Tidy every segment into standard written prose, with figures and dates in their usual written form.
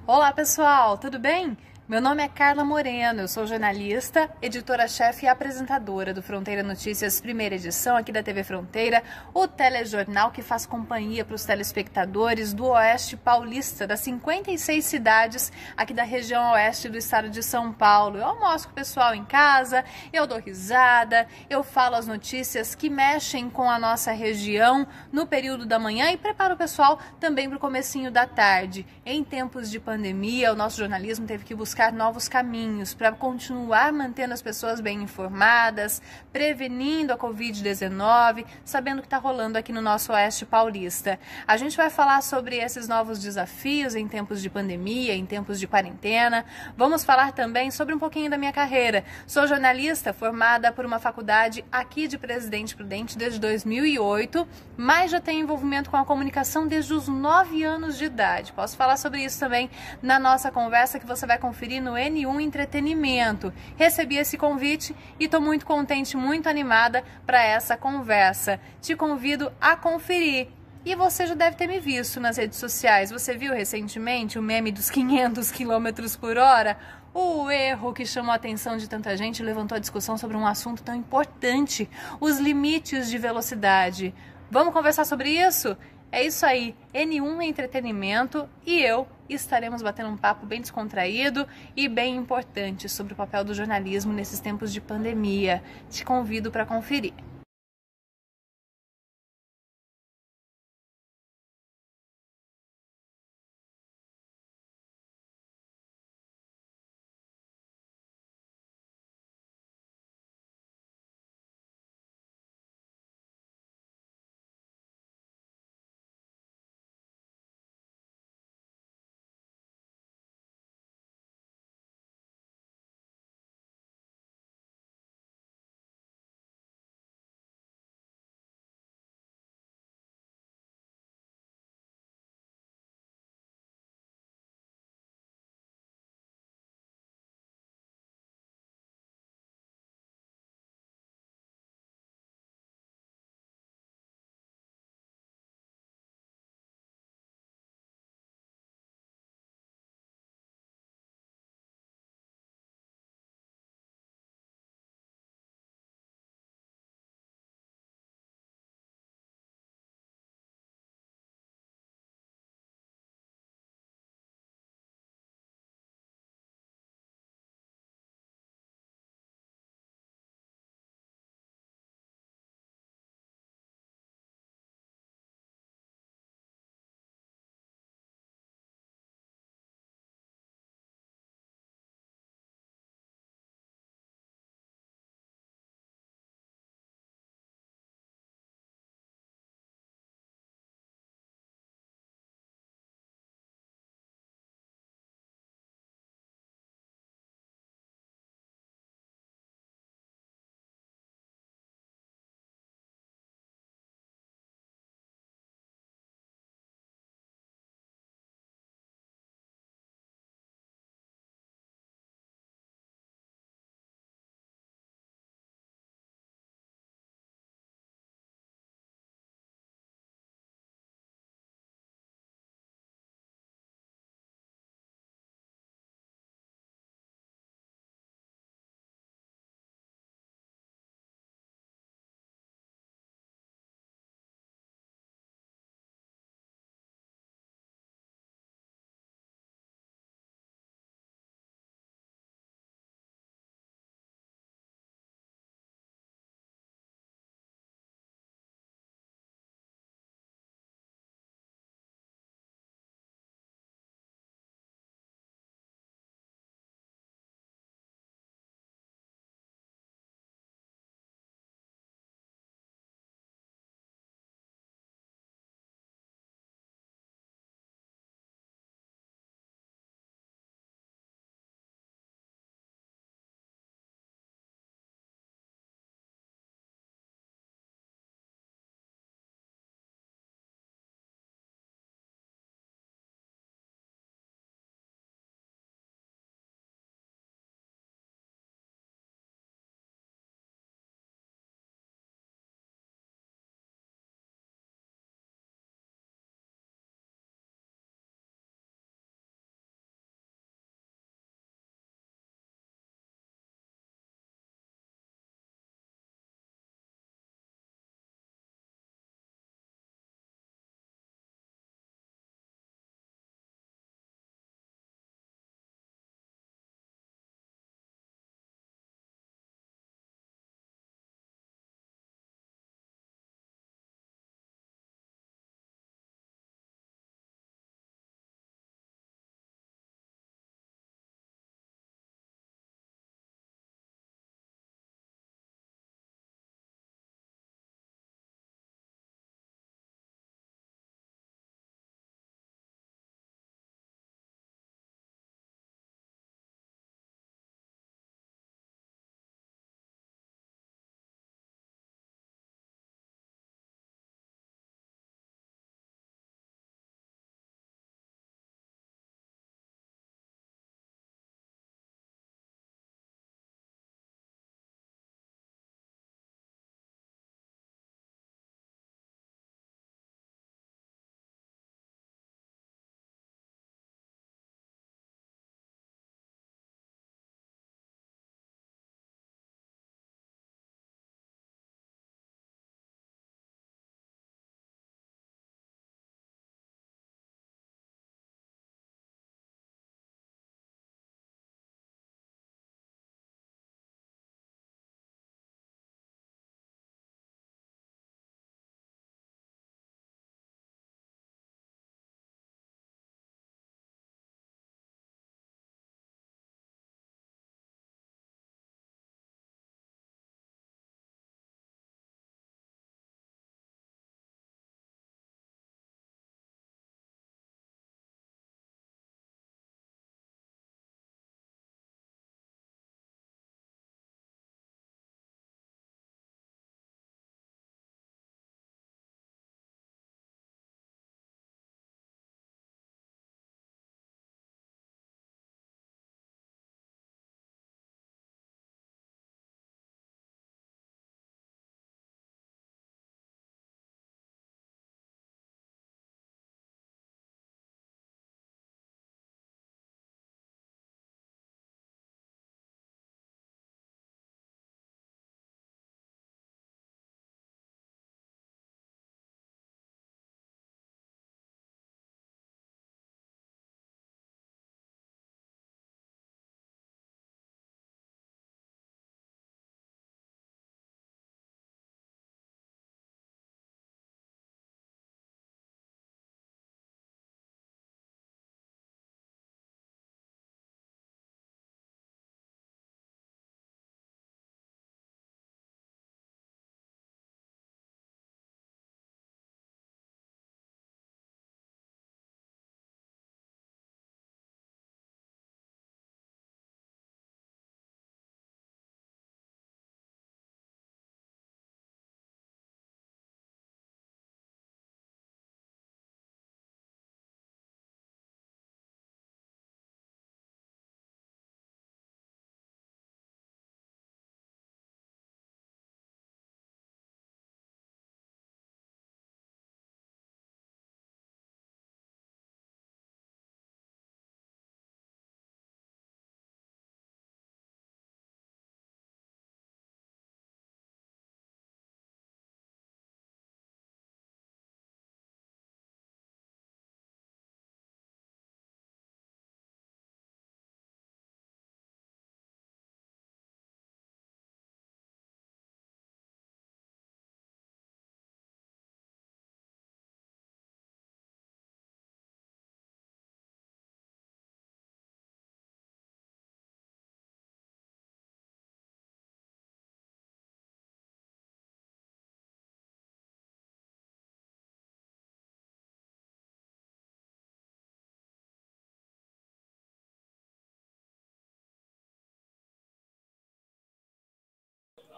Olá pessoal, tudo bem? Meu nome é Carla Moreno, eu sou jornalista, editora-chefe e apresentadora do Fronteira Notícias, primeira edição aqui da TV Fronteira, o telejornal que faz companhia para os telespectadores do Oeste Paulista, das 56 cidades aqui da região oeste do estado de São Paulo. Eu almoço com o pessoal em casa, eu dou risada, eu falo as notícias que mexem com a nossa região no período da manhã e preparo o pessoal também para o comecinho da tarde. Em tempos de pandemia, o nosso jornalismo teve que buscar novos caminhos para continuar mantendo as pessoas bem informadas, prevenindo a Covid-19, sabendo o que está rolando aqui no nosso Oeste Paulista. A gente vai falar sobre esses novos desafios em tempos de pandemia, em tempos de quarentena. Vamos falar também sobre um pouquinho da minha carreira. Sou jornalista formada por uma faculdade aqui de Presidente Prudente desde 2008, mas já tenho envolvimento com a comunicação desde os 9 anos de idade. Posso falar sobre isso também na nossa conversa que você vai conferir no N1 Entretenimento. Recebi esse convite e estou muito contente, muito animada para essa conversa. Te convido a conferir. E você já deve ter me visto nas redes sociais. Você viu recentemente o meme dos 500 km por hora? O erro que chamou a atenção de tanta gente levantou a discussão sobre um assunto tão importante, os limites de velocidade. Vamos conversar sobre isso? É isso aí, N1 Entretenimento e eu estaremos batendo um papo bem descontraído e bem importante sobre o papel do jornalismo nesses tempos de pandemia. Te convido para conferir.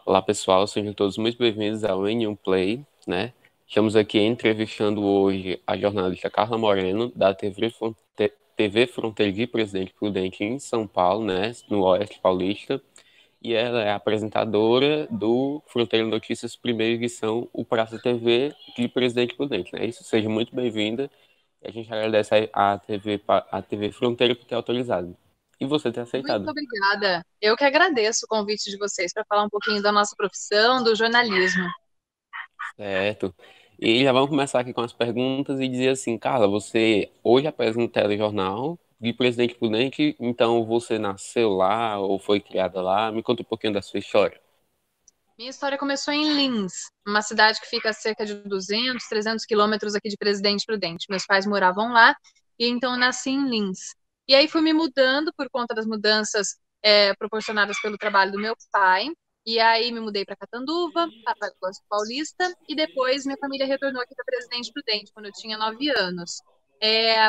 Olá pessoal, sejam todos muito bem-vindos ao N1 Play, né? Estamos aqui entrevistando hoje a jornalista Carla Moreno, da TV Fronteira de Presidente Prudente em São Paulo, né? No Oeste Paulista. E ela é apresentadora do Fronteira Notícias primeira edição, o Praça TV de Presidente Prudente, né? Isso, seja muito bem-vinda. A gente agradece a TV Fronteira por ter autorizado. E você ter Muito aceitado. obrigada. Eu que agradeço o convite de vocês para falar um pouquinho da nossa profissão, do jornalismo. Certo. E já vamos começar aqui com as perguntas e dizer assim, Carla, você hoje apresenta um telejornal de Presidente Prudente, então você nasceu lá ou foi criada lá? Me conta um pouquinho da sua história. Minha história começou em Lins, uma cidade que fica a cerca de 200, 300 quilômetros aqui de Presidente Prudente. Meus pais moravam lá e então eu nasci em Lins. E aí fui me mudando por conta das mudanças proporcionadas pelo trabalho do meu pai. E aí me mudei para Catanduva, para Paulista, e depois minha família retornou aqui para Presidente Prudente, quando eu tinha 9 anos.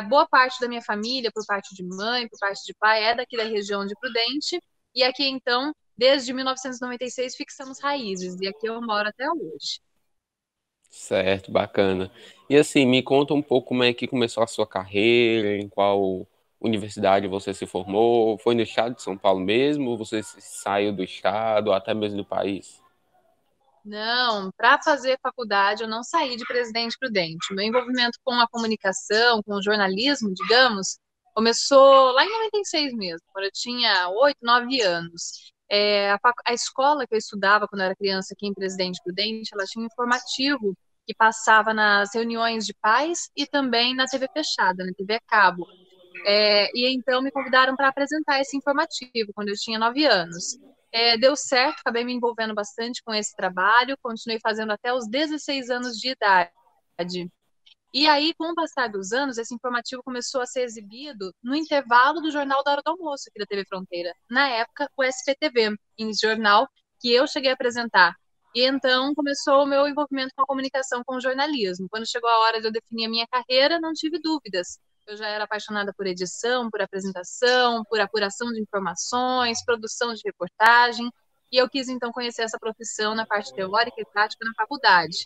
Boa parte da minha família, por parte de mãe, por parte de pai, é daqui da região de Prudente. E aqui, então, desde 1996, fixamos raízes, e aqui eu moro até hoje. Certo, bacana. E assim, me conta um pouco como é que começou a sua carreira, em qual universidade você se formou? Foi no estado de São Paulo mesmo, ou você saiu do estado, ou até mesmo do país? Não, para fazer faculdade eu não saí de Presidente Prudente. Meu envolvimento com a comunicação, com o jornalismo, digamos, começou lá em 96 mesmo, quando eu tinha 8, 9 anos. A escola que eu estudava quando eu era criança aqui em Presidente Prudente, ela tinha um informativo que passava nas reuniões de pais e também na TV fechada, na TV a cabo. E então me convidaram para apresentar esse informativo quando eu tinha 9 anos. Deu certo, acabei me envolvendo bastante com esse trabalho, continuei fazendo até os 16 anos de idade. E aí, com o passar dos anos, esse informativo começou a ser exibido no intervalo do Jornal da Hora do Almoço aqui da TV Fronteira. Na época, o SPTV, em jornal que eu cheguei a apresentar. E então começou o meu envolvimento com a comunicação, com o jornalismo. Quando chegou a hora de eu definir a minha carreira, não tive dúvidas. Eu já era apaixonada por edição, por apresentação, por apuração de informações, produção de reportagem. E eu quis então conhecer essa profissão na parte teórica e prática na faculdade.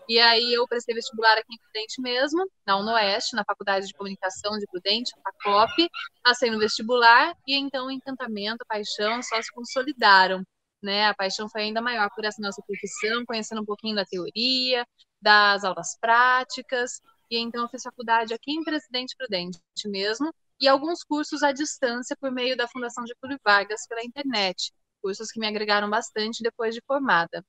E aí eu prestei vestibular aqui em Prudente mesmo, na UnoOeste, na Faculdade de Comunicação de Prudente, a FACOP. Passei no vestibular e então o encantamento, a paixão só se consolidaram, né? A paixão foi ainda maior por essa nossa profissão, conhecendo um pouquinho da teoria, das aulas práticas. E então eu fiz faculdade aqui em Presidente Prudente mesmo e alguns cursos à distância por meio da Fundação Getúlio Vargas pela internet, cursos que me agregaram bastante depois de formada.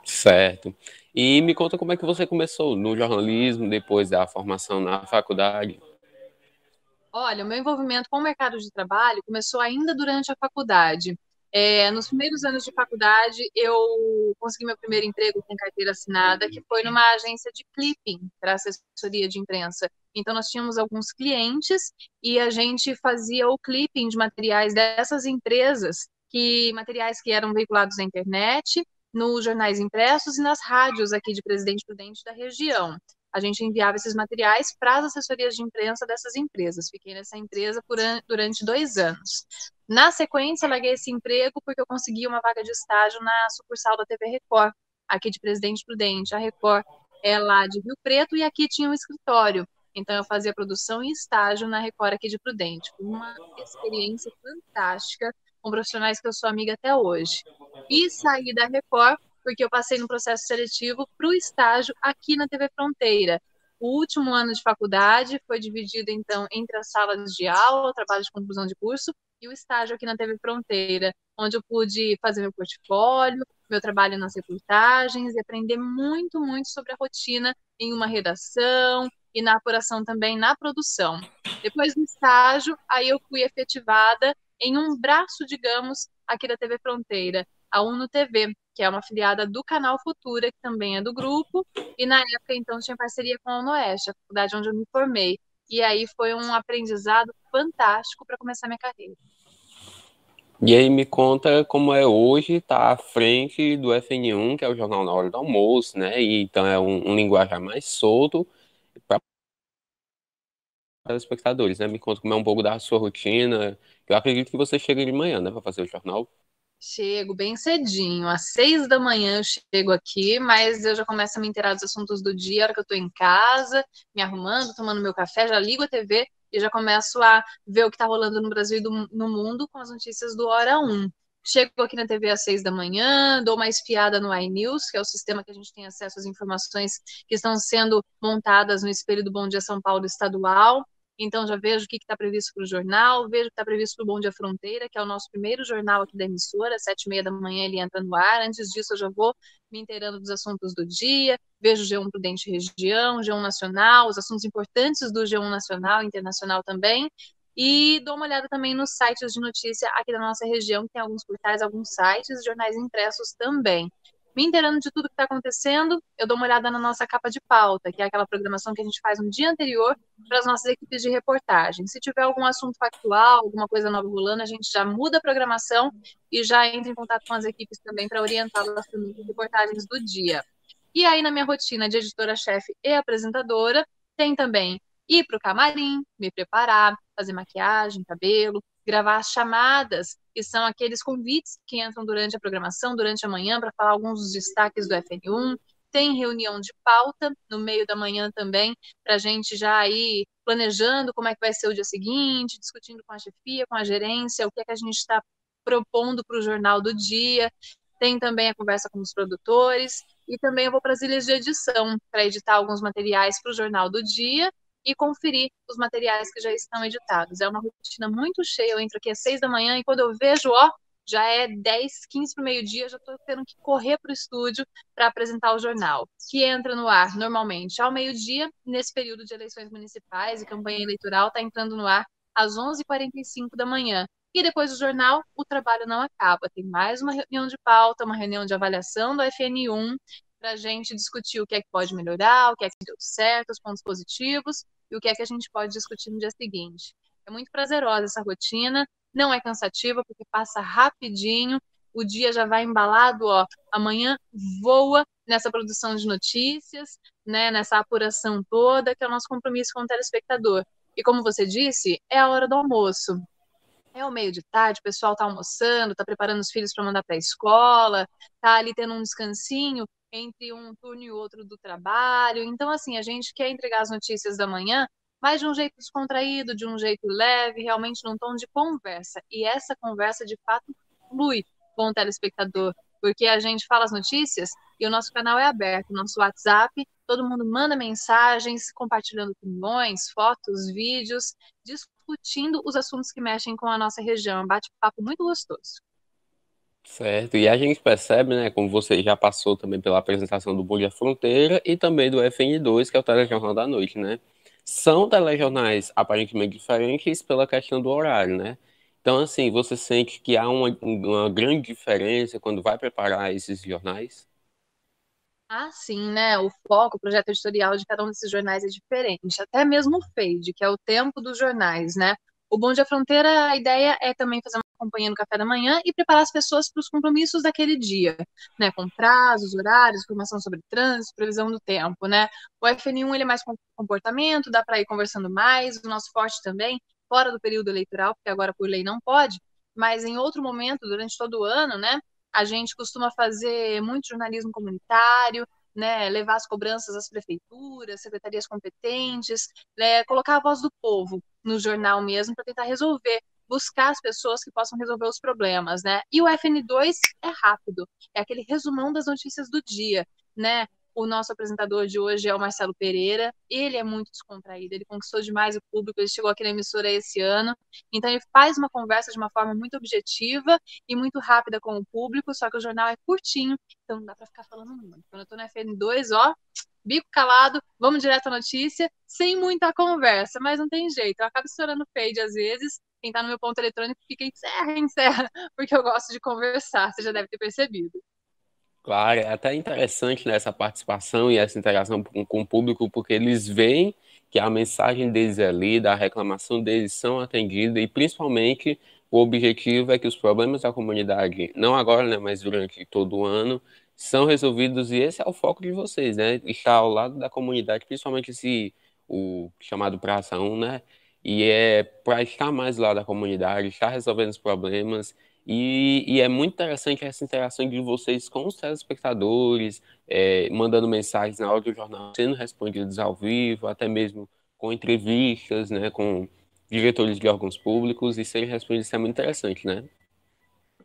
Certo. E me conta como é que você começou no jornalismo, depois da formação na faculdade. Olha, o meu envolvimento com o mercado de trabalho começou ainda durante a faculdade. Nos primeiros anos de faculdade, eu consegui meu primeiro emprego com carteira assinada, que foi numa agência de clipping para assessoria de imprensa. Então, nós tínhamos alguns clientes e a gente fazia o clipping de materiais dessas empresas, materiais que eram veiculados na internet, nos jornais impressos e nas rádios aqui de Presidente Prudente da região. A gente enviava esses materiais para as assessorias de imprensa dessas empresas. Fiquei nessa empresa durante 2 anos. Na sequência, larguei esse emprego porque eu consegui uma vaga de estágio na sucursal da TV Record, aqui de Presidente Prudente. A Record é lá de Rio Preto e aqui tinha um escritório. Então, eu fazia produção e estágio na Record aqui de Prudente. Foi uma experiência fantástica com profissionais que eu sou amiga até hoje. E saí da Record porque eu passei no processo seletivo para o estágio aqui na TV Fronteira. O último ano de faculdade foi dividido, então, entre as salas de aula, o trabalho de conclusão de curso, e o estágio aqui na TV Fronteira, onde eu pude fazer meu portfólio, meu trabalho nas reportagens e aprender muito, muito sobre a rotina em uma redação e na apuração também na produção. Depois do estágio, aí eu fui efetivada em um braço, digamos, aqui da TV Fronteira, a Uno TV, que é uma afiliada do Canal Futura, que também é do grupo, e na época, então, tinha parceria com a UnoOeste, a faculdade onde eu me formei. E aí foi um aprendizado fantástico para começar minha carreira. E aí me conta como é hoje estar à frente do FN1, que é o Jornal na Hora do Almoço, né? E então é um linguajar mais solto para os espectadores, né? Me conta como é um pouco da sua rotina. Eu acredito que você chega de manhã, né, para fazer o jornal. Chego bem cedinho, às 6 da manhã eu chego aqui, mas eu já começo a me inteirar dos assuntos do dia, a hora que eu tô em casa, me arrumando, tomando meu café, já ligo a TV e já começo a ver o que tá rolando no Brasil e no mundo com as notícias do Hora 1. Chego aqui na TV às 6 da manhã, dou uma espiada no iNews, que é o sistema que a gente tem acesso às informações que estão sendo montadas no espelho do Bom Dia São Paulo estadual. Então, já vejo o que está previsto para o jornal, vejo o que está previsto para o Bom Dia Fronteira, que é o nosso primeiro jornal aqui da emissora, às 7h30 da manhã ele entra no ar. Antes disso, eu já vou me inteirando dos assuntos do dia, vejo o G1 Prudente Região, G1 Nacional, os assuntos importantes do G1 Nacional e Internacional também, e dou uma olhada também nos sites de notícia aqui da nossa região, que tem alguns portais, alguns sites, jornais impressos também. Me inteirando de tudo que está acontecendo, eu dou uma olhada na nossa capa de pauta, que é aquela programação que a gente faz no dia anterior para as nossas equipes de reportagem. Se tiver algum assunto factual, alguma coisa nova rolando, a gente já muda a programação e já entra em contato com as equipes também para orientá-las também com as reportagens do dia. E aí, na minha rotina de editora-chefe e apresentadora, tem também ir para o camarim, me preparar, fazer maquiagem, cabelo, gravar as chamadas, que são aqueles convites que entram durante a programação, durante a manhã, para falar alguns dos destaques do FN1. Tem reunião de pauta no meio da manhã também, para a gente já ir planejando como é que vai ser o dia seguinte, discutindo com a chefia, com a gerência, o que é que a gente está propondo para o jornal do dia. Tem também a conversa com os produtores e também eu vou para as ilhas de edição para editar alguns materiais para o jornal do dia e conferir os materiais que já estão editados. É uma rotina muito cheia, eu entro aqui às 6 da manhã e quando eu vejo, já é 10, 15 para o meio-dia, já estou tendo que correr para o estúdio para apresentar o jornal, que entra no ar normalmente ao meio-dia, nesse período de eleições municipais e campanha eleitoral, está entrando no ar às 11h45 da manhã. E depois do jornal, o trabalho não acaba. Tem mais uma reunião de pauta, uma reunião de avaliação do FN1, para a gente discutir o que é que pode melhorar, o que é que deu certo, os pontos positivos e o que é que a gente pode discutir no dia seguinte. É muito prazerosa essa rotina, não é cansativa porque passa rapidinho, o dia já vai embalado, amanhã voa nessa produção de notícias, né, nessa apuração toda, que é o nosso compromisso com o telespectador. E como você disse, é a hora do almoço. É o meio de tarde, o pessoal está almoçando, está preparando os filhos para mandar para a escola, está ali tendo um descansinho entre um turno e outro do trabalho. Então, assim, a gente quer entregar as notícias da manhã, mas de um jeito descontraído, de um jeito leve, realmente num tom de conversa. E essa conversa, de fato, flui com o telespectador, porque a gente fala as notícias e o nosso canal é aberto, o nosso WhatsApp, todo mundo manda mensagens, compartilhando opiniões, fotos, vídeos, discutindo os assuntos que mexem com a nossa região. Um bate-papo muito gostoso. Certo, e a gente percebe, né, como você já passou também pela apresentação do Bom Dia Fronteira e também do FN2, que é o Telejornal da Noite, né? São telejornais aparentemente diferentes pela questão do horário, né? Então, assim, você sente que há uma grande diferença quando vai preparar esses jornais? Ah, sim, né? O foco, o projeto editorial de cada um desses jornais é diferente. Até mesmo o FADE, que é o tempo dos jornais, né? O Bom Dia Fronteira, a ideia é também fazer uma companhia no café da manhã e preparar as pessoas para os compromissos daquele dia, né? Com prazos, horários, informação sobre trânsito, previsão do tempo, né? O FN1 ele é mais comportamento, dá para ir conversando mais. O nosso forte também, fora do período eleitoral, porque agora por lei não pode, mas em outro momento, durante todo o ano, né? A gente costuma fazer muito jornalismo comunitário, né, levar as cobranças às prefeituras, secretarias competentes, né, colocar a voz do povo no jornal mesmo para tentar resolver, buscar as pessoas que possam resolver os problemas, né? E o FN2 é rápido, é aquele resumão das notícias do dia, né? O nosso apresentador de hoje é o Marcelo Pereira, ele é muito descontraído, ele conquistou demais o público, ele chegou aqui na emissora esse ano, então ele faz uma conversa de uma forma muito objetiva e muito rápida com o público, só que o jornal é curtinho, então não dá para ficar falando muito. Quando eu tô na FN2, bico calado, vamos direto à notícia, sem muita conversa, mas não tem jeito, eu acabo estourando o fade às vezes, quem tá no meu ponto eletrônico fica encerra, porque eu gosto de conversar, você já deve ter percebido. Claro, é até interessante, né, essa participação e essa interação com o público, porque eles veem que a mensagem deles é lida, a reclamação deles são atendidas e principalmente o objetivo é que os problemas da comunidade, não agora, né, mas durante todo o ano, são resolvidos e esse é o foco de vocês, né, estar ao lado da comunidade, principalmente o chamado Praça 1, né, e é para estar mais lá da comunidade, estar resolvendo os problemas E é muito interessante essa interação de vocês com os telespectadores, mandando mensagens na hora do jornal, sendo respondidos ao vivo, até mesmo com entrevistas, né, com diretores de órgãos públicos, e serem respondidos. Isso é muito interessante, né?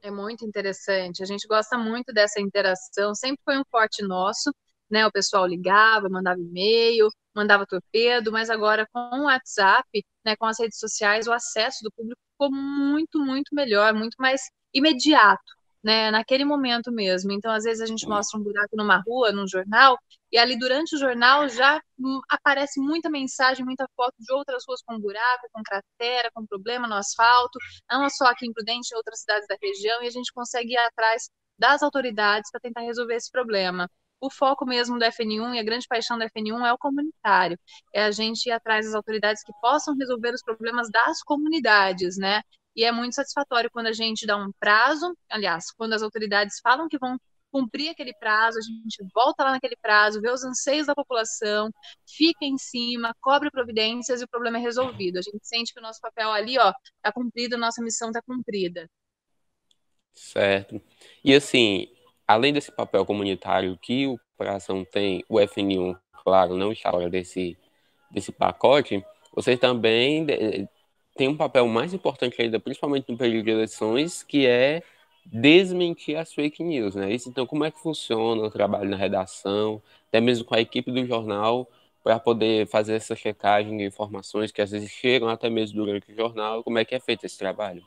É muito interessante. A gente gosta muito dessa interação. Sempre foi um forte nosso, né? O pessoal ligava, mandava e-mail, mandava torpedo, mas agora com o WhatsApp, né, com as redes sociais, o acesso do público ficou muito, muito melhor, muito mais imediato, né? Naquele momento mesmo. Então, às vezes a gente mostra um buraco numa rua, num jornal, e ali durante o jornal já aparece muita mensagem, muita foto de outras ruas com buraco, com cratera, com problema no asfalto, não só aqui em Prudente, em outras cidades da região, e a gente consegue ir atrás das autoridades para tentar resolver esse problema. O foco mesmo do FN1 e a grande paixão do FN1 é o comunitário, é a gente ir atrás das autoridades que possam resolver os problemas das comunidades, né? E é muito satisfatório quando a gente dá um prazo, aliás, quando as autoridades falam que vão cumprir aquele prazo, a gente volta lá naquele prazo, vê os anseios da população, fica em cima, cobre providências e o problema é resolvido. A gente sente que o nosso papel ali, ó, tá cumprido, nossa missão tá cumprida. Certo. E assim, além desse papel comunitário que o Coração tem, o FN1, claro, não está fora desse pacote, vocês também têm um papel mais importante ainda, principalmente no período de eleições, que é desmentir as fake news, né? Isso, então, como é que funciona o trabalho na redação, até mesmo com a equipe do jornal, para poder fazer essa checagem de informações que às vezes chegam até mesmo durante o jornal, como é que é feito esse trabalho?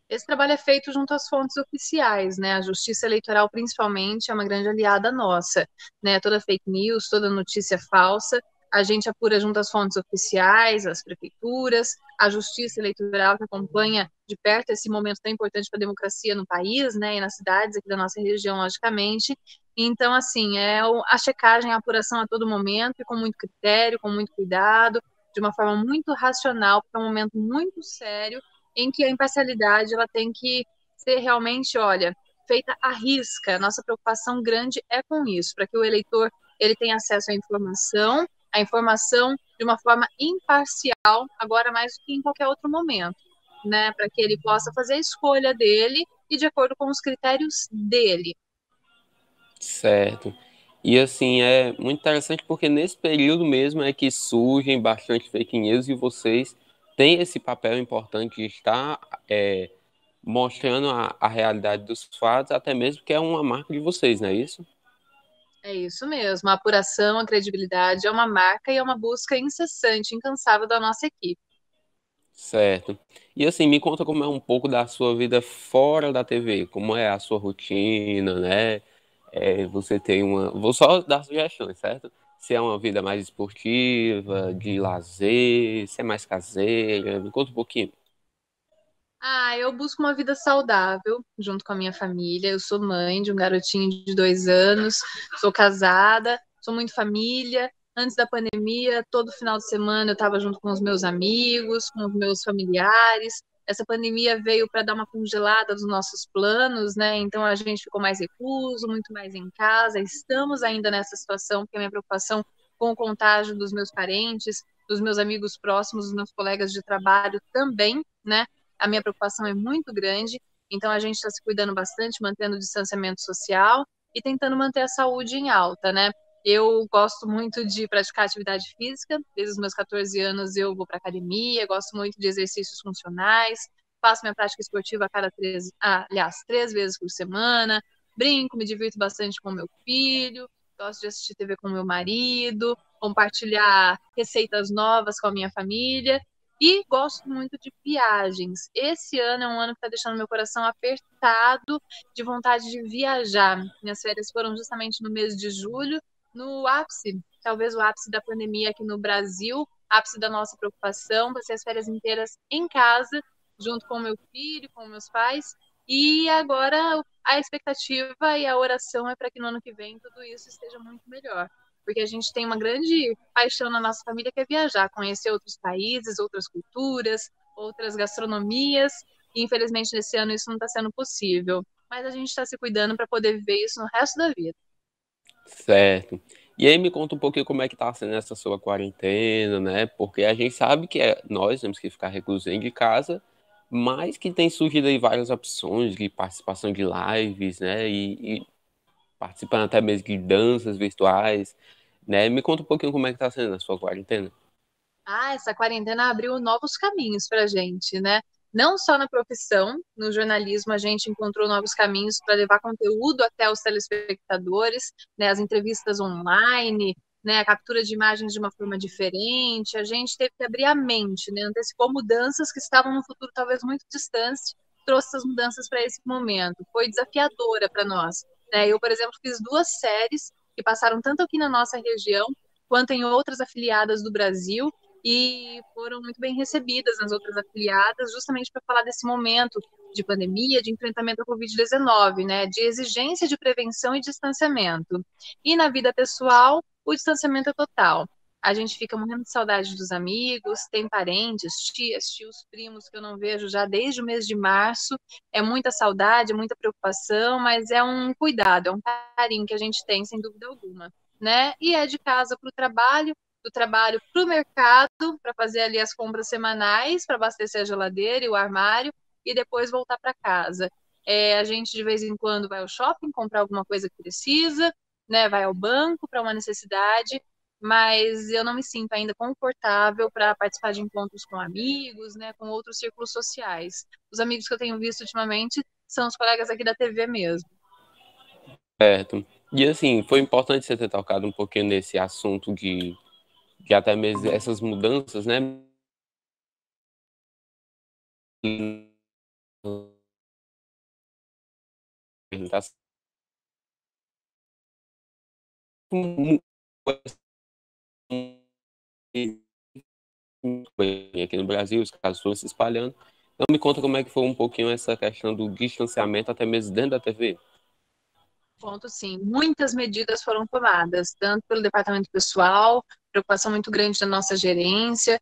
Esse trabalho é feito junto às fontes oficiais, né? A Justiça Eleitoral, principalmente, é uma grande aliada nossa, né? Toda fake news, toda notícia falsa, a gente apura junto às fontes oficiais, às prefeituras, a Justiça Eleitoral que acompanha de perto esse momento tão importante para a democracia no país, né? E nas cidades aqui da nossa região, logicamente. Então, assim, a checagem, a apuração a todo momento e com muito critério, com muito cuidado, de uma forma muito racional, porque é um momento muito sério em que a imparcialidade ela tem que ser realmente, olha, feita à risca. Nossa preocupação grande é com isso, para que o eleitor ele tenha acesso à informação, a informação de uma forma imparcial, agora mais do que em qualquer outro momento, né, para que ele possa fazer a escolha dele e de acordo com os critérios dele. Certo. E assim, é muito interessante porque nesse período mesmo é que surgem bastante fake news e vocês têm esse papel importante de estar mostrando a realidade dos fatos, até mesmo que é uma marca de vocês, não é isso? É isso mesmo, a apuração, a credibilidade é uma marca e é uma busca incessante, incansável da nossa equipe. Certo. E assim, me conta como é um pouco da sua vida fora da TV, como é a sua rotina, né? Você tem uma. Vou só dar sugestões, certo? Se é uma vida mais esportiva, de lazer, se é mais caseira, me conta um pouquinho. Eu busco uma vida saudável junto com a minha família. Eu sou mãe de um garotinho de 2 anos, sou casada, sou muito família. Antes da pandemia, todo final de semana eu estava junto com os meus amigos, com os meus familiares. Essa pandemia veio para dar uma congelada dos nossos planos, né? Então a gente ficou mais recluso, muito mais em casa. Estamos ainda nessa situação, porque a minha preocupação com o contágio dos meus parentes, dos meus amigos próximos, dos meus colegas de trabalho também, né? A minha preocupação é muito grande, então a gente está se cuidando bastante, mantendo o distanciamento social e tentando manter a saúde em alta, né? Eu gosto muito de praticar atividade física, desde os meus 14 anos eu vou para academia, gosto muito de exercícios funcionais, faço minha prática esportiva a cada 3 vezes por semana, brinco, me divirto bastante com meu filho, gosto de assistir TV com meu marido, compartilhar receitas novas com a minha família e gosto muito de viagens. Esse ano é um ano que está deixando meu coração apertado de vontade de viajar. Minhas férias foram justamente no mês de julho, no ápice, talvez o ápice da pandemia aqui no Brasil, ápice da nossa preocupação. Passei as férias inteiras em casa, junto com meu filho, com meus pais. E agora a expectativa e a oração é para que no ano que vem tudo isso esteja muito melhor, porque a gente tem uma grande paixão na nossa família que é viajar, conhecer outros países, outras culturas, outras gastronomias, e infelizmente nesse ano isso não está sendo possível. Mas a gente está se cuidando para poder viver isso no resto da vida. Certo. E aí me conta um pouquinho como é que tá sendo essa sua quarentena, né? Porque a gente sabe que nós temos que ficar reclusos dentro de casa, mas que tem surgido aí várias opções de participação de lives, né? E participando até mesmo de danças virtuais, né? Me conta um pouquinho como é que tá sendo a sua quarentena. Ah, essa quarentena abriu novos caminhos para a gente, né? Não só na profissão, no jornalismo a gente encontrou novos caminhos para levar conteúdo até os telespectadores, né? As entrevistas online, né? A captura de imagens de uma forma diferente. A gente teve que abrir a mente, né? Antecipou mudanças que estavam no futuro talvez muito distante, trouxe essas mudanças para esse momento. Foi desafiadora para nós, né? Eu, por exemplo, fiz duas séries que passaram tanto aqui na nossa região quanto em outras afiliadas do Brasil e foram muito bem recebidas nas outras afiliadas, justamente para falar desse momento de pandemia, de enfrentamento à Covid-19, né, de exigência de prevenção e distanciamento. E na vida pessoal, o distanciamento é total. A gente fica morrendo de saudade dos amigos, tem parentes, tias, tios, primos que eu não vejo já desde o mês de março. É muita saudade, é muita preocupação, mas é um cuidado, é um carinho que a gente tem, sem dúvida alguma, né? E é de casa para o trabalho, do trabalho para o mercado, para fazer ali as compras semanais, para abastecer a geladeira e o armário, e depois voltar para casa. A gente, de vez em quando, vai ao shopping, comprar alguma coisa que precisa, né? Vai ao banco para uma necessidade, mas eu não me sinto ainda confortável para participar de encontros com amigos, né? Com outros círculos sociais. Os amigos que eu tenho visto ultimamente são os colegas aqui da TV mesmo. Certo. E assim, foi importante você ter tocado um pouquinho nesse assunto de até mesmo essas mudanças, né? Aqui no Brasil, os casos foram se espalhando. Então me conta como é que foi um pouquinho essa questão do distanciamento até mesmo dentro da TV. Ponto sim. Muitas medidas foram tomadas, tanto pelo departamento pessoal, preocupação muito grande da nossa gerência,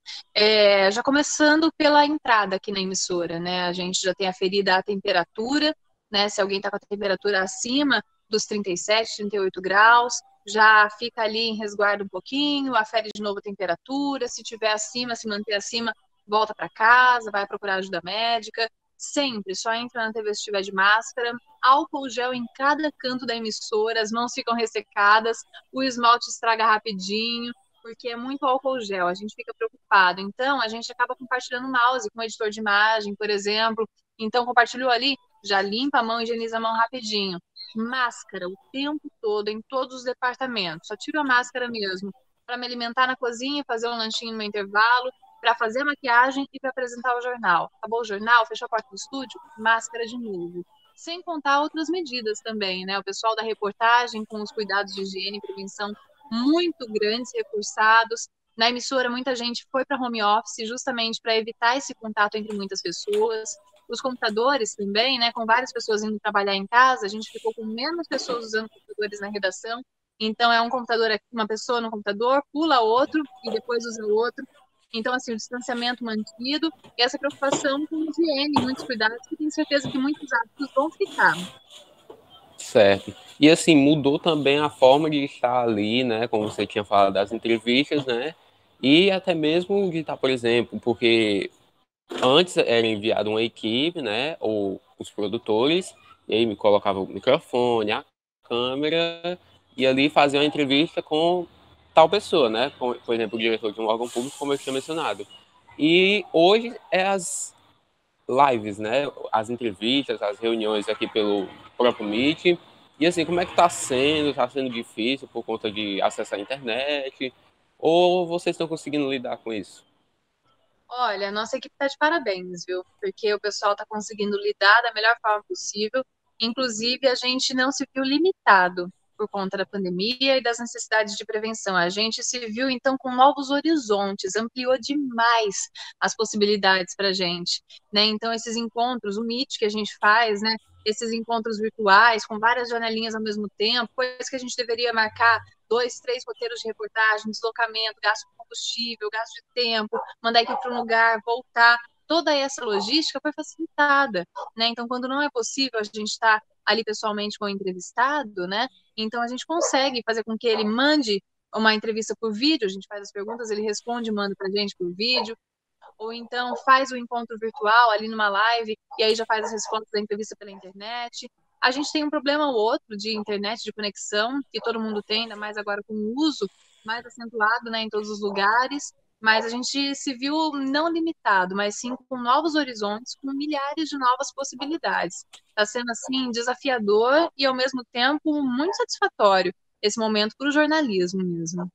já começando pela entrada aqui na emissora, né? A gente já tem aferida a temperatura, né? Se alguém está com a temperatura acima dos 37, 38 graus, já fica ali em resguardo um pouquinho, afere de novo a temperatura, se tiver acima, se manter acima, volta para casa, vai procurar ajuda médica. Sempre, só entra na TV se estiver de máscara, álcool gel em cada canto da emissora, as mãos ficam ressecadas, o esmalte estraga rapidinho, porque é muito álcool gel, a gente fica preocupado. Então, a gente acaba compartilhando o mouse com o editor de imagem, por exemplo. Então, compartilhou ali, já limpa a mão, higieniza a mão rapidinho. Máscara o tempo todo, em todos os departamentos. Só tiro a máscara mesmo, para me alimentar na cozinha, fazer um lanchinho no intervalo, para fazer a maquiagem e para apresentar o jornal. Acabou o jornal, fechou a porta do estúdio, máscara de novo. Sem contar outras medidas também, né? O pessoal da reportagem com os cuidados de higiene e prevenção muito grandes, reforçados. Na emissora, muita gente foi para home office justamente para evitar esse contato entre muitas pessoas. Os computadores também, né? Com várias pessoas indo trabalhar em casa, a gente ficou com menos pessoas usando computadores na redação. Então, é um computador aqui, uma pessoa no computador, pula outro e depois usa o outro. Então, assim, o distanciamento mantido e essa preocupação com higiene, muitos cuidados, que tenho certeza que muitos hábitos vão ficar. Certo. E assim, mudou também a forma de estar ali, né? Como você tinha falado das entrevistas, né? E até mesmo de estar, por exemplo, porque antes era enviado uma equipe, né? Ou os produtores, e aí me colocava o microfone, a câmera, e ali fazia uma entrevista com tal pessoa, né? Por exemplo, o diretor de um órgão público, como eu tinha mencionado. E hoje é as lives, né? As entrevistas, as reuniões aqui pelo próprio Meet. E assim, como é que tá sendo? Tá sendo difícil por conta de acessar a internet? Ou vocês estão conseguindo lidar com isso? Olha, a nossa equipe está de parabéns, viu? Porque o pessoal está conseguindo lidar da melhor forma possível. Inclusive, a gente não se viu limitado por conta da pandemia e das necessidades de prevenção. A gente se viu, então, com novos horizontes, ampliou demais as possibilidades para a gente, né? Então, esses encontros, o Meet que a gente faz, né? Esses encontros virtuais, com várias janelinhas ao mesmo tempo, coisa que a gente deveria marcar 2, 3 roteiros de reportagem, deslocamento, gasto de combustível, gasto de tempo, mandar ir para um lugar, voltar. Toda essa logística foi facilitada, né? Então, quando não é possível a gente estar ali pessoalmente com o entrevistado, né? Então, a gente consegue fazer com que ele mande uma entrevista por vídeo, a gente faz as perguntas, ele responde, manda para a gente por vídeo. ou então faz o encontro virtual ali numa live e aí já faz as respostas da entrevista pela internet. A gente tem um problema ou outro de internet, de conexão, que todo mundo tem, ainda mais agora com o uso mais acentuado, né, em todos os lugares, mas a gente se viu não limitado, mas sim com novos horizontes, com milhares de novas possibilidades. Está sendo, assim, desafiador e, ao mesmo tempo, muito satisfatório esse momento para o jornalismo mesmo.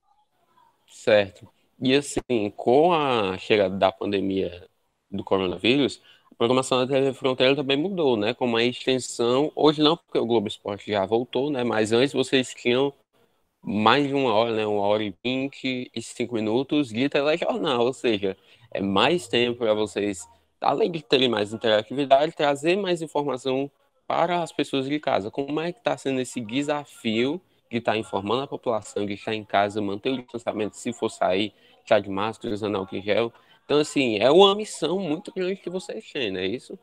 Certo. E assim, com a chegada da pandemia do coronavírus, a programação da TV Fronteira também mudou, né? Com uma extensão, hoje não, porque o Globo Esporte já voltou, né? Mas antes vocês tinham mais de uma hora, né? 1h25 de telejornal, ou seja, é mais tempo para vocês, além de terem mais interatividade, trazer mais informação para as pessoas de casa. Como é que está sendo esse desafio de estar informando a população, de estar em casa, manter o distanciamento, se for sair, estar de máscara, usando álcool em gel? Então, assim, é uma missão muito grande que vocês têm, não é isso?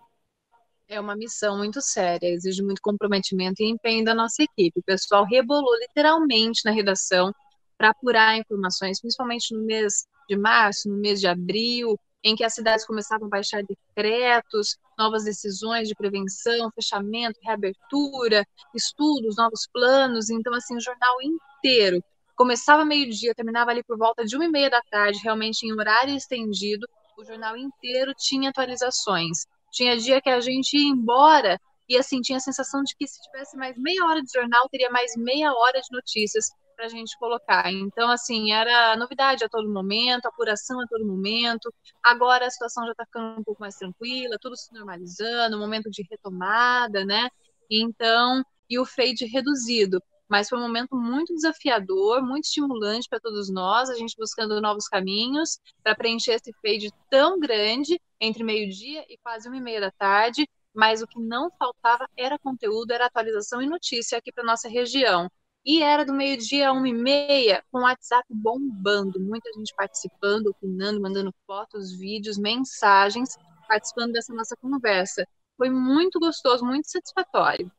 É uma missão muito séria, exige muito comprometimento e empenho da nossa equipe. O pessoal rebolou literalmente na redação para apurar informações, principalmente no mês de março, no mês de abril, em que as cidades começavam a baixar decretos, novas decisões de prevenção, fechamento, reabertura, estudos, novos planos. Então, assim, o jornal inteiro começava meio-dia, terminava ali por volta de 1h30 da tarde, realmente em horário estendido. O jornal inteiro tinha atualizações. Tinha dia que a gente ia embora e assim tinha a sensação de que se tivesse mais meia hora de jornal, teria mais meia hora de notícias para a gente colocar. Então, assim, era novidade a todo momento, apuração a todo momento. Agora a situação já está ficando um pouco mais tranquila, tudo se normalizando, momento de retomada, né? Então, e o fade reduzido. Mas foi um momento muito desafiador, muito estimulante para todos nós, a gente buscando novos caminhos para preencher esse fade tão grande entre meio-dia e quase 1h30 da tarde, mas o que não faltava era conteúdo, era atualização e notícia aqui para nossa região. E era do meio-dia a 1h30, com o WhatsApp bombando, muita gente participando, opinando, mandando fotos, vídeos, mensagens, participando dessa nossa conversa. Foi muito gostoso, muito satisfatório.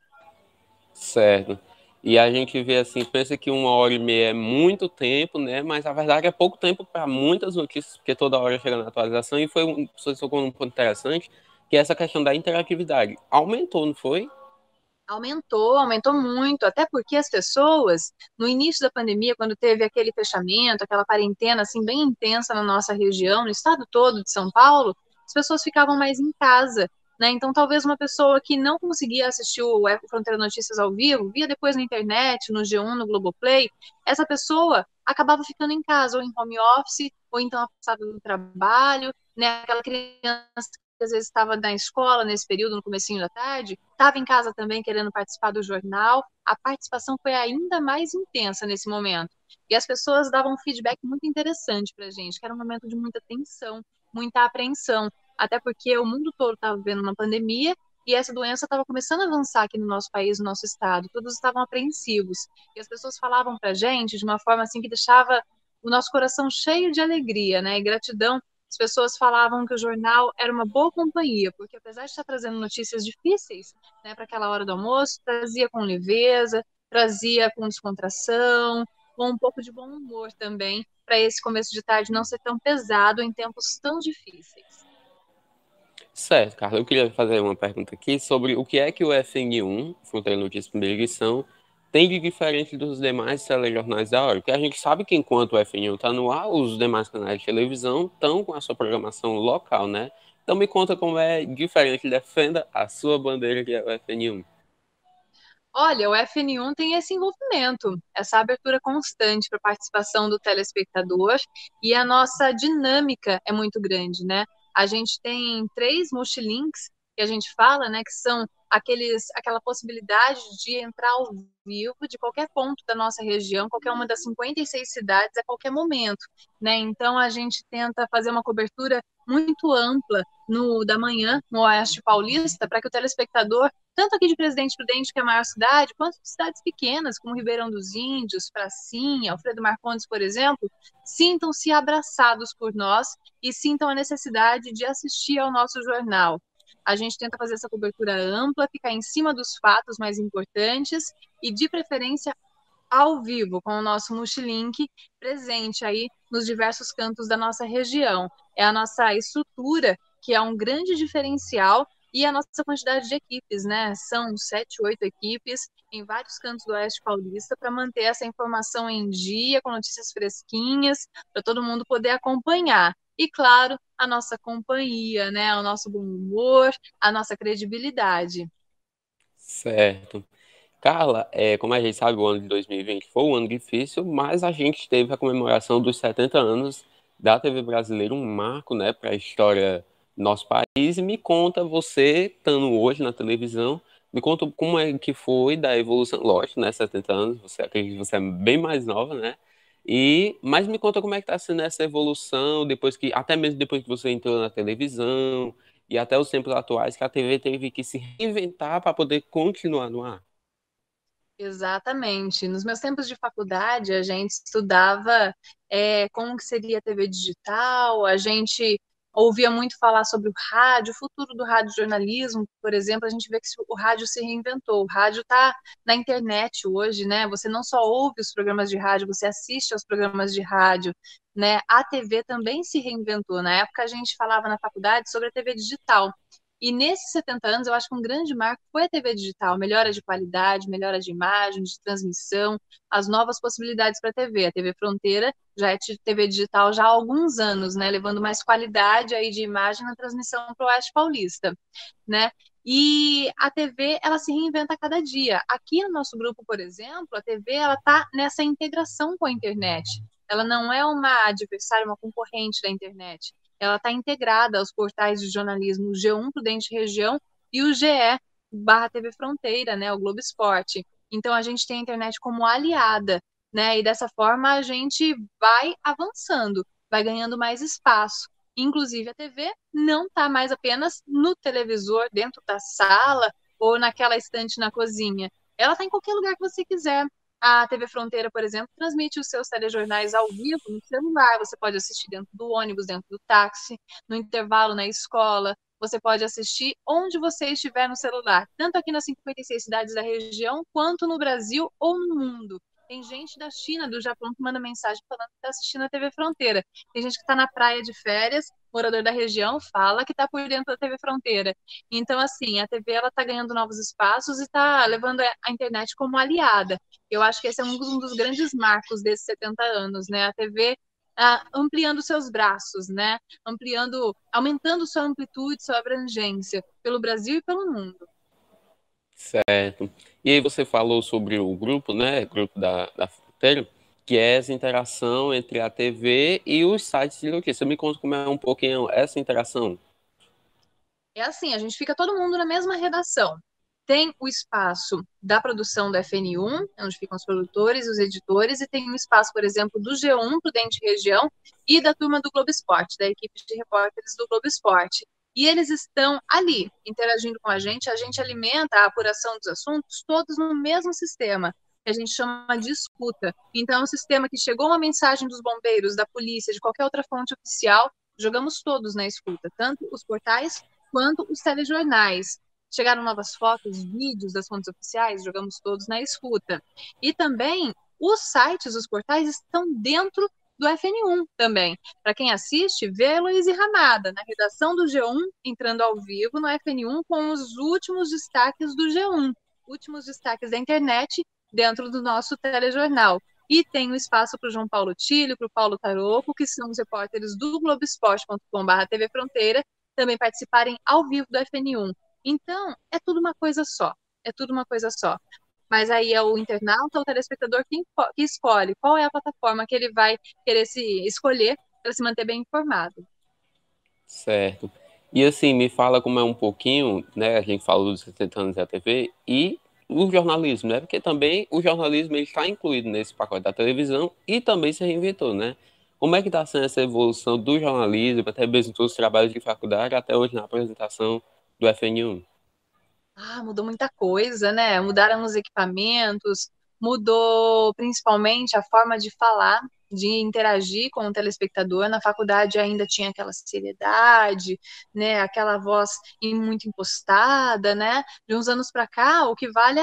Certo. E a gente vê assim, pensa que 1h30 é muito tempo, né? Mas a verdade é pouco tempo para muitas notícias, porque toda hora chega na atualização. E você tocou num ponto interessante, que é essa questão da interatividade. Aumentou, não foi? Aumentou muito, até porque as pessoas, no início da pandemia, quando teve aquele fechamento, aquela quarentena assim bem intensa na nossa região, no estado todo de São Paulo, as pessoas ficavam mais em casa, né? Então, talvez uma pessoa que não conseguia assistir o Fronteira Notícias ao vivo, via depois na internet, no G1, no Globoplay, essa pessoa acabava ficando em casa, ou em home office, ou então afastada do trabalho, né? Aquela criança que às vezes estava na escola nesse período, no comecinho da tarde, estava em casa também querendo participar do jornal. A participação foi ainda mais intensa nesse momento. E as pessoas davam um feedback muito interessante para a gente, que era um momento de muita tensão, muita apreensão, até porque o mundo todo estava vivendo uma pandemia e essa doença estava começando a avançar aqui no nosso país, no nosso estado. Todos estavam apreensivos. E as pessoas falavam para a gente de uma forma assim que deixava o nosso coração cheio de alegria, né, e gratidão. As pessoas falavam que o jornal era uma boa companhia, porque apesar de estar trazendo notícias difíceis, né, para aquela hora do almoço, trazia com leveza, trazia com descontração, com um pouco de bom humor também, para esse começo de tarde não ser tão pesado em tempos tão difíceis. Certo, Carla. Eu queria fazer uma pergunta aqui sobre o que é que o FN1, Fronteira Notícias Primeira Edição, tem de diferente dos demais telejornais da hora. Porque a gente sabe que enquanto o FN1 está no ar, os demais canais de televisão estão com a sua programação local, né? Então me conta como é diferente, defenda a sua bandeira que é o FN1. Olha, o FN1 tem esse envolvimento, essa abertura constante para a participação do telespectador e a nossa dinâmica é muito grande, né? A gente tem 3 multilinks que a gente fala, né, que são aquela possibilidade de entrar ao vivo de qualquer ponto da nossa região, qualquer uma das 56 cidades, a qualquer momento, né? Então a gente tenta fazer uma cobertura muito ampla no da manhã no Oeste Paulista para que o telespectador tanto aqui de Presidente Prudente, que é a maior cidade, quanto de cidades pequenas, como Ribeirão dos Índios, Pracinha, Alfredo Marcondes, por exemplo, sintam-se abraçados por nós e sintam a necessidade de assistir ao nosso jornal. A gente tenta fazer essa cobertura ampla, ficar em cima dos fatos mais importantes e, de preferência, ao vivo com o nosso Multilink presente aí nos diversos cantos da nossa região. É a nossa estrutura, que é um grande diferencial, e a nossa quantidade de equipes, né? São 7, 8 equipes em vários cantos do Oeste Paulista para manter essa informação em dia, com notícias fresquinhas, para todo mundo poder acompanhar. E, claro, a nossa companhia, né? O nosso bom humor, a nossa credibilidade. Certo. Carla, como a gente sabe, o ano de 2020 foi um ano difícil, mas a gente teve a comemoração dos 70 anos da TV brasileira, um marco, né, para a história do nosso país. E me conta, você, estando hoje na televisão, me conta como é que foi da evolução, lógico, né, 70 anos, você acredita que você é bem mais nova, né? Mas me conta como é que está sendo essa evolução, depois que, até mesmo depois que você entrou na televisão, e até os tempos atuais, que a TV teve que se reinventar para poder continuar no ar. Exatamente. Nos meus tempos de faculdade, a gente estudava como que seria a TV digital, a gente ouvia muito falar sobre o rádio, o futuro do radiojornalismo, por exemplo, a gente vê que o rádio se reinventou. O rádio está na internet hoje, né? Você não só ouve os programas de rádio, você assiste aos programas de rádio, né? A TV também se reinventou. Na época, a gente falava na faculdade sobre a TV digital. E nesses 70 anos, eu acho que um grande marco foi a TV digital, melhora de qualidade, melhora de imagem, de transmissão, as novas possibilidades para a TV. A TV Fronteira já é TV digital já há alguns anos, né, levando mais qualidade aí de imagem na transmissão para o Oeste Paulista, né? E a TV, ela se reinventa a cada dia. Aqui no nosso grupo, por exemplo, a TV, ela está nessa integração com a internet. Ela não é uma adversária, uma concorrente da internet. Ela está integrada aos portais de jornalismo, o G1 Prudente Região e o GE barra TV Fronteira, né, o Globo Esporte. Então a gente tem a internet como aliada, né, e dessa forma a gente vai avançando, vai ganhando mais espaço. Inclusive a TV não está mais apenas no televisor, dentro da sala ou naquela estante na cozinha. Ela está em qualquer lugar que você quiser. A TV Fronteira, por exemplo, transmite os seus telejornais ao vivo no celular. Você pode assistir dentro do ônibus, dentro do táxi, no intervalo na escola. Você pode assistir onde você estiver no celular, tanto aqui nas 56 cidades da região, quanto no Brasil ou no mundo. Tem gente da China, do Japão, que manda mensagem falando que está assistindo a TV Fronteira. Tem gente que está na praia de férias, morador da região, fala que está por dentro da TV Fronteira. Então, assim, a TV ela está ganhando novos espaços e está levando a internet como aliada. Eu acho que esse é um dos grandes marcos desses 70 anos, né? A TV ampliando seus braços, né? Ampliando, aumentando sua amplitude, sua abrangência pelo Brasil e pelo mundo. Certo. E aí você falou sobre o grupo, né? Grupo da Fronteira, que é essa interação entre a TV e os sites de notícia. Me conta como é um pouquinho essa interação. É assim, a gente fica todo mundo na mesma redação. Tem o espaço da produção do FN1, onde ficam os produtores, os editores, e tem o espaço, por exemplo, do G1, Prudente Região, e da turma do Globo Esporte, da equipe de repórteres do Globo Esporte. E eles estão ali, interagindo com a gente alimenta a apuração dos assuntos todos no mesmo sistema, que a gente chama de escuta. Então, é um sistema que chegou uma mensagem dos bombeiros, da polícia, de qualquer outra fonte oficial, jogamos todos na escuta, tanto os portais quanto os telejornais. Chegaram novas fotos, vídeos das fontes oficiais, jogamos todos na escuta. E também os sites, os portais estão dentro do FN1 também. Para quem assiste, vê a Luiz Ramada na redação do G1, entrando ao vivo no FN1 com os últimos destaques do G1, últimos destaques da internet dentro do nosso telejornal. E tem o espaço para o João Paulo Tílio, para o Paulo Taroco, que são os repórteres do Globoesporte.com/TV Fronteira, também participarem ao vivo do FN1. Então, é tudo uma coisa só. É tudo uma coisa só. Mas aí é o internauta, o telespectador que escolhe qual é a plataforma que ele vai querer se escolher para se manter bem informado. Certo. E assim, me fala como é um pouquinho, né? A gente falou dos 70 anos da TV e o jornalismo, né? Porque também o jornalismo ele está incluído nesse pacote da televisão e também se reinventou, né? Como é que está sendo essa evolução do jornalismo, até mesmo todos os trabalhos de faculdade, até hoje na apresentação do FN1? Mudou muita coisa, né? Mudaram os equipamentos, mudou principalmente a forma de falar, de interagir com o telespectador. Na faculdade ainda tinha aquela seriedade, né? Aquela voz muito impostada, né? De uns anos para cá, o que vale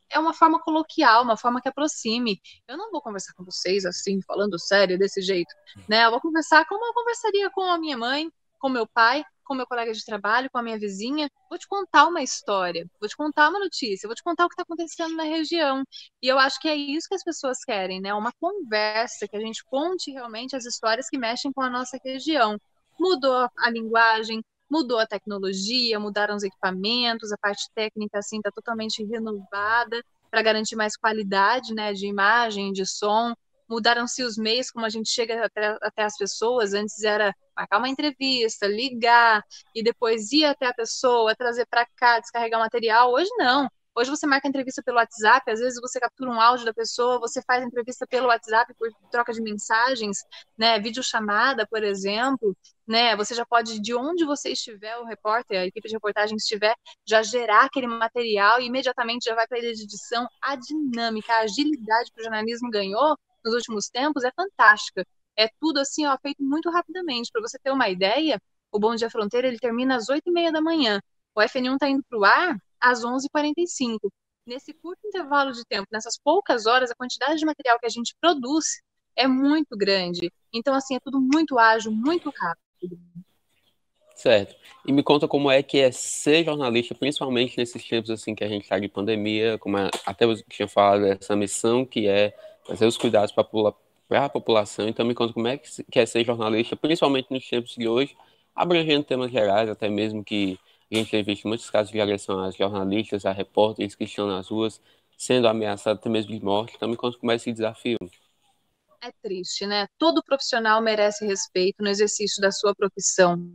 é é uma forma coloquial, uma forma que aproxime. Eu não vou conversar com vocês assim, falando sério, desse jeito, né? Eu vou conversar como eu conversaria com a minha mãe, com meu pai, com meu colega de trabalho, com a minha vizinha. Vou te contar uma história, vou te contar uma notícia, vou te contar o que está acontecendo na região. E eu acho que é isso que as pessoas querem, né? Uma conversa, que a gente conte realmente as histórias que mexem com a nossa região. Mudou a linguagem, mudou a tecnologia, mudaram os equipamentos, a parte técnica assim está totalmente renovada para garantir mais qualidade, né, de imagem, de som. Mudaram-se os meios como a gente chega até as pessoas. Antes era marcar uma entrevista, ligar e depois ir até a pessoa, trazer para cá, descarregar o material. Hoje não. Hoje você marca entrevista pelo WhatsApp, às vezes você captura um áudio da pessoa, você faz entrevista pelo WhatsApp por troca de mensagens, né, videochamada, por exemplo, né, você já pode, de onde você estiver, o repórter, a equipe de reportagem estiver, já gerar aquele material e imediatamente já vai para a ilha de edição. A dinâmica, a agilidade que o jornalismo ganhou nos últimos tempos é fantástica. É tudo assim, ó, feito muito rapidamente. Para você ter uma ideia, o Bom Dia Fronteira ele termina às 8h30 da manhã. O FN1 está indo para o ar às 11h45. Nesse curto intervalo de tempo, nessas poucas horas, a quantidade de material que a gente produz é muito grande. Então, assim, é tudo muito ágil, muito rápido. Certo. E me conta como é que é ser jornalista, principalmente nesses tempos assim que a gente está de pandemia, como até você tinha falado, essa missão que é fazer os cuidados para a população. Então me conta como é que é ser jornalista, principalmente nos tempos de hoje, abrangendo temas gerais, até mesmo que a gente tem visto muitos casos de agressão a jornalistas, a repórteres que estão nas ruas, sendo ameaçados até mesmo de morte. Então me conta como é esse desafio. É triste, né? Todo profissional merece respeito no exercício da sua profissão.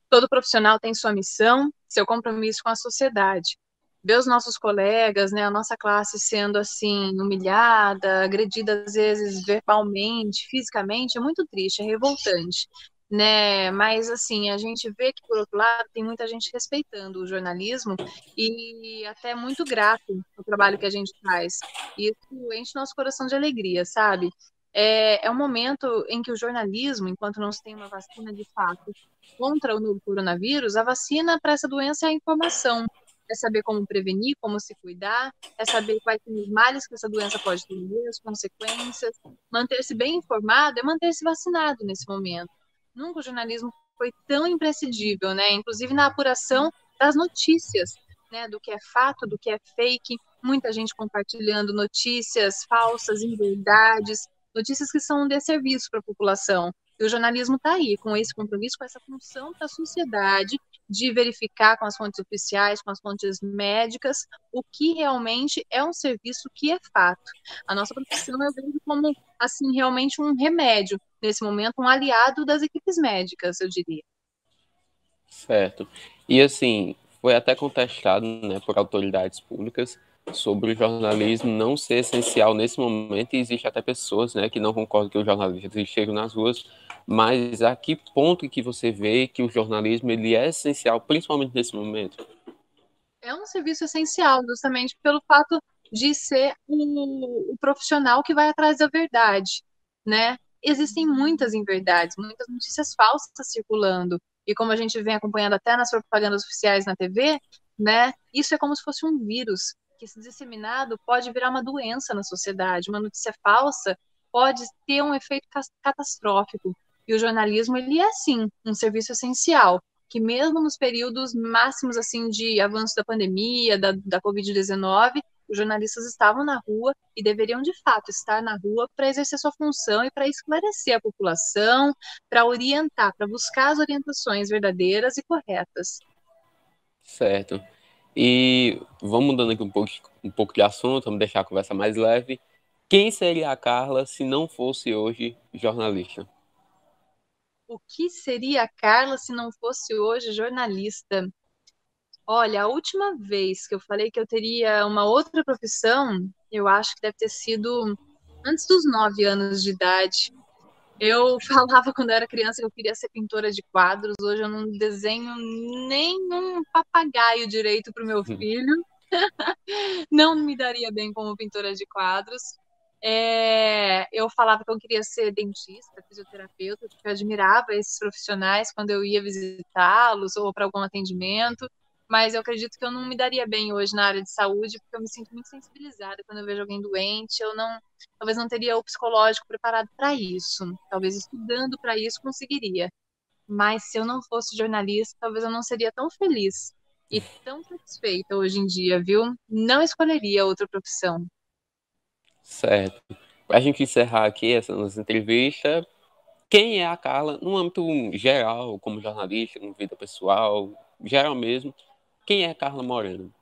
Todo profissional tem sua missão, seu compromisso com a sociedade. Ver os nossos colegas, né, a nossa classe sendo assim humilhada, agredida às vezes verbalmente, fisicamente, é muito triste, é revoltante, né? Mas assim, a gente vê que por outro lado tem muita gente respeitando o jornalismo e até muito grato ao trabalho que a gente faz. E isso enche nosso coração de alegria, sabe? É um momento em que o jornalismo, enquanto não se tem uma vacina de fato contra o novo coronavírus, a vacina para essa doença é a informação. É saber como prevenir, como se cuidar, é saber quais são os males que essa doença pode ter, as consequências. Manter-se bem informado é manter-se vacinado nesse momento. Nunca o jornalismo foi tão imprescindível, né? Inclusive na apuração das notícias, né? Do que é fato, do que é fake. Muita gente compartilhando notícias falsas, inverdades, notícias que são um desserviço para a população. E o jornalismo está aí, com esse compromisso, com essa função para a sociedade de verificar com as fontes oficiais, com as fontes médicas, o que realmente é um serviço que é fato. A nossa profissão eu vejo como, assim, realmente um remédio, nesse momento, um aliado das equipes médicas, eu diria. Certo. E assim, foi até contestado, né, por autoridades públicas sobre o jornalismo não ser essencial nesse momento, e existe até pessoas, né, que não concordam que os jornalistas estejam nas ruas, mas a que ponto que você vê que o jornalismo ele é essencial, principalmente nesse momento? É um serviço essencial, justamente pelo fato de ser o profissional que vai atrás da verdade, né? Existem muitas inverdades, muitas notícias falsas circulando, e como a gente vem acompanhando até nas propagandas oficiais na TV, né? Isso é como se fosse um vírus que, se disseminado, pode virar uma doença na sociedade. Uma notícia falsa pode ter um efeito catastrófico. E o jornalismo, ele é, sim, um serviço essencial que mesmo nos períodos máximos assim de avanço da pandemia, da Covid-19, os jornalistas estavam na rua e deveriam de fato estar na rua para exercer sua função e para esclarecer a população, para orientar, para buscar as orientações verdadeiras e corretas. Certo. E vamos mudando aqui um pouco de assunto, vamos deixar a conversa mais leve. Quem seria a Carla se não fosse hoje jornalista? O que seria a Carla se não fosse hoje jornalista? Olha, a última vez que eu falei que eu teria uma outra profissão, eu acho que deve ter sido antes dos 9 anos de idade. Eu falava quando eu era criança que eu queria ser pintora de quadros. Hoje eu não desenho nenhum papagaio direito para o meu filho. Não me daria bem como pintora de quadros. Eu falava que eu queria ser dentista, fisioterapeuta, porque eu admirava esses profissionais quando eu ia visitá-los ou para algum atendimento. mas eu acredito que eu não me daria bem hoje na área de saúde, porque eu me sinto muito sensibilizada quando eu vejo alguém doente. Eu não, talvez não teria o psicológico preparado para isso. Talvez estudando para isso conseguiria. Mas se eu não fosse jornalista, talvez eu não seria tão feliz e tão satisfeita hoje em dia, viu? Não escolheria outra profissão. Certo. Para a gente encerrar aqui essa nossa entrevista, quem é a Carla no âmbito geral, como jornalista, como vida pessoal, geral mesmo? Quem é a Carla Moreno?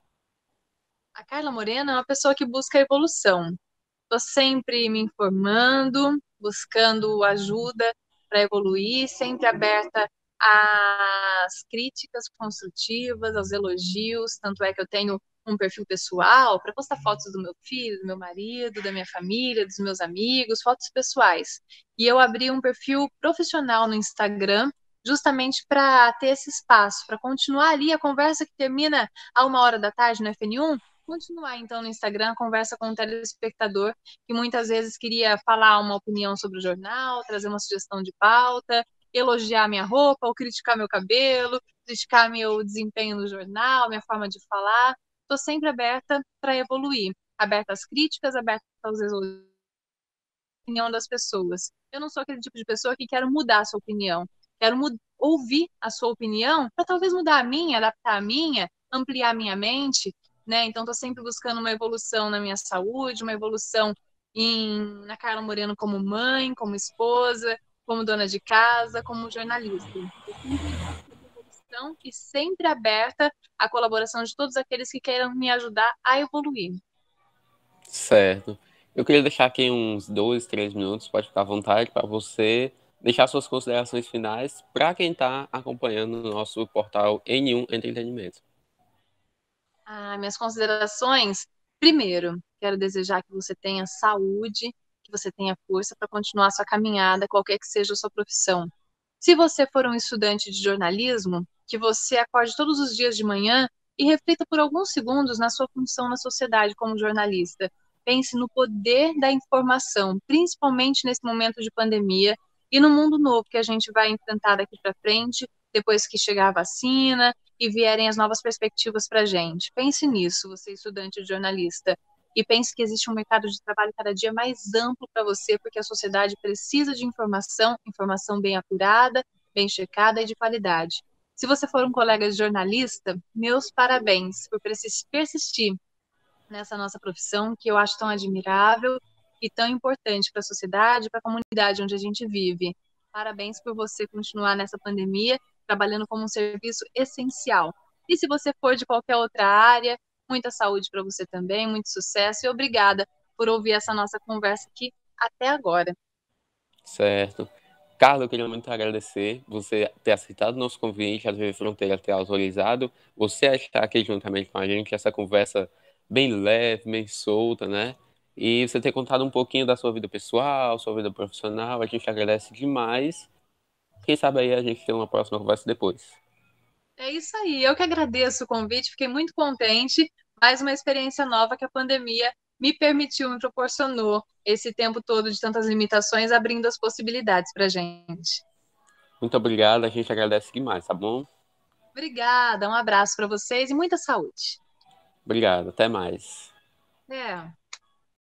A Carla Morena é uma pessoa que busca evolução. Estou sempre me informando, buscando ajuda para evoluir, sempre aberta às críticas construtivas, aos elogios. Tanto é que eu tenho um perfil pessoal para postar fotos do meu filho, do meu marido, da minha família, dos meus amigos, fotos pessoais. E eu abri um perfil profissional no Instagram justamente para ter esse espaço, para continuar ali a conversa que termina a 1 hora da tarde no FN1, continuar então no Instagram a conversa com o telespectador que muitas vezes queria falar uma opinião sobre o jornal, trazer uma sugestão de pauta, elogiar minha roupa, ou criticar meu cabelo, criticar meu desempenho no jornal, minha forma de falar. Estou sempre aberta para evoluir, aberta às críticas, aberta aos elogios, opinião das pessoas. Eu não sou aquele tipo de pessoa que quero mudar a sua opinião. Quero ouvir a sua opinião para talvez mudar a minha, adaptar a minha, ampliar a minha mente, né? Então, estou sempre buscando uma evolução na minha saúde, uma evolução na Carla Moreno como mãe, como esposa, como dona de casa, como jornalista. Estou sempre em busca de evolução e sempre aberta à colaboração de todos aqueles que queiram me ajudar a evoluir. Certo. Eu queria deixar aqui uns 2, 3 minutos, pode ficar à vontade para você deixar suas considerações finais para quem está acompanhando o nosso portal N1 Entretenimento. Minhas considerações. Primeiro, quero desejar que você tenha saúde, que você tenha força para continuar sua caminhada, qualquer que seja a sua profissão. Se você for um estudante de jornalismo, que você acorde todos os dias de manhã e reflita por alguns segundos na sua função na sociedade como jornalista. Pense no poder da informação, principalmente nesse momento de pandemia e no mundo novo que a gente vai enfrentar daqui para frente, depois que chegar a vacina e vierem as novas perspectivas para a gente. Pense nisso, você estudante de jornalista, e pense que existe um mercado de trabalho cada dia mais amplo para você, porque a sociedade precisa de informação, informação bem apurada, bem checada e de qualidade. Se você for um colega de jornalista, meus parabéns por persistir nessa nossa profissão, que eu acho tão admirável e tão importante para a sociedade, para a comunidade onde a gente vive. Parabéns por você continuar nessa pandemia, trabalhando como um serviço essencial. E se você for de qualquer outra área, muita saúde para você também, muito sucesso e obrigada por ouvir essa nossa conversa aqui até agora. Certo. Carla, eu queria muito agradecer você ter aceitado o nosso convite, a TV Fronteira ter autorizado, você estar aqui juntamente com a gente, essa conversa bem leve, bem solta, né? E você ter contado um pouquinho da sua vida pessoal, sua vida profissional, a gente agradece demais. Quem sabe aí a gente tem uma próxima conversa depois. É isso aí, eu que agradeço o convite, fiquei muito contente. Mais uma experiência nova que a pandemia me permitiu, me proporcionou esse tempo todo de tantas limitações, abrindo as possibilidades para a gente. Muito obrigado, a gente agradece demais, tá bom? Obrigada, um abraço para vocês e muita saúde. Obrigado, até mais. É.